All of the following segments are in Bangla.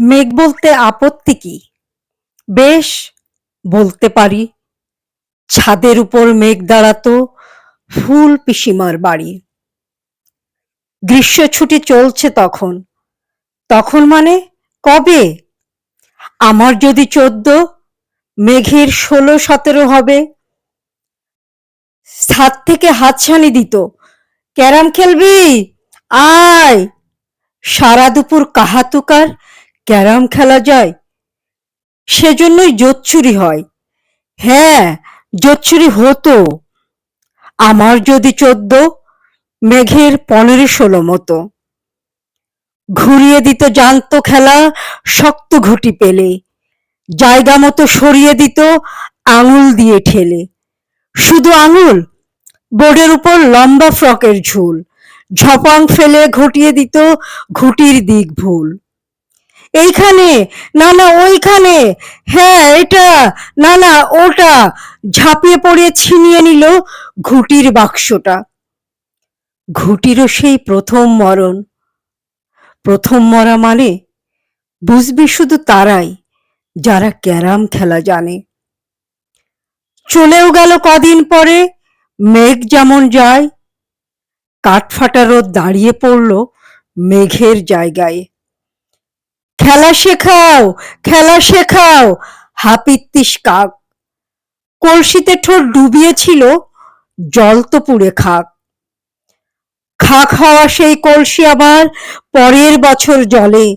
মেঘ বলতে আপত্তি কি? বেশ, বলতে পারি। ছাদের উপর মেঘ দাঁড়াতো, ফুল পিসিমার বাড়ি। গ্রীষ্ম ছুটি চলছে তখন। তখন মানে কবে? আমার যদি 14, মেঘের 16-17 হবে। ছাদ থেকে হাতছানি দিত, ক্যারাম খেলবি? আয়। সারা দুপুর কাহাতুকার ক্যারাম খেলা যায়। সেজন্যই জোচ্চুরি হয়। হ্যাঁ, জোচ্চুরি হতো। আমার যদি 14, মেঘের 15-16 মতো। ঘুরিয়ে দিত জানত খেলা, শক্ত ঘুটি পেলে। জায়গা মতো সরিয়ে দিত আঙুল দিয়ে ঠেলে। শুধু আঙুল, বোর্ডের উপর লম্বা ফ্রকের ঝুল। ঝপাং ফেলে ঘটিয়ে দিত ঘুটির দিক ভুল। এইখানে, না না ওইখানে, হ্যাঁ এটা, না না ওটা, ঝাঁপিয়ে পড়ে ছিনিয়ে নিল ঘুটির বাক্সটা। ঘুটিরও সেই প্রথম মরণ। প্রথম মরা মানে বুঝবি শুধু তারাই যারা ক্যারাম খেলা জানে। চলেও গেল কদিন পরে, মেঘ যেমন যায়। কাঠফাটা রোদ দাঁড়িয়ে পড়ল মেঘের জায়গায়। খেলা শেখাও, খেলা শেখাও, হাপিত্তিস কাক। কলসিতে ঠোঁট ডুবিয়েছিল, জল তো পুড়ে খাক। খাক হওয়া সেই কলসি আবার পরের বছর জলে।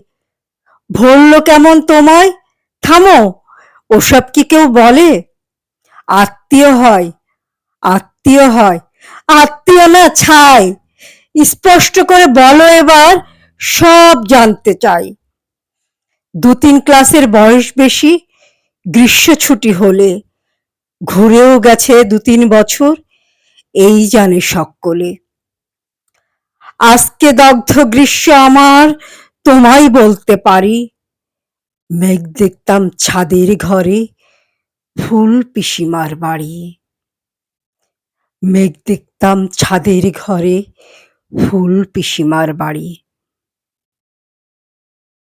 ভরল কেমন তোমায়? থামো, ওসব কি কেউ বলে? আত্মীয় হয়, আত্মীয় হয়, আত্মীয় না ছাই। স্পষ্ট করে বলো এবার, সব জানতে চাই। 2-3 ক্লাসের বয়স বেশি, গ্রীষ্ম ছুটি হলে। ঘুরেও গেছে 2-3 বছর, এই জানে সকলে। আজকে দগ্ধ গ্রীষ্ম আমার, তোমায় বলতে পারি। মেঘ দেখতাম ছাদের ঘরে, ফুল পিসিমার বাড়ি। মেঘ দেখতাম ছাদের ঘরে, ফুল পিসিমার বাড়ি।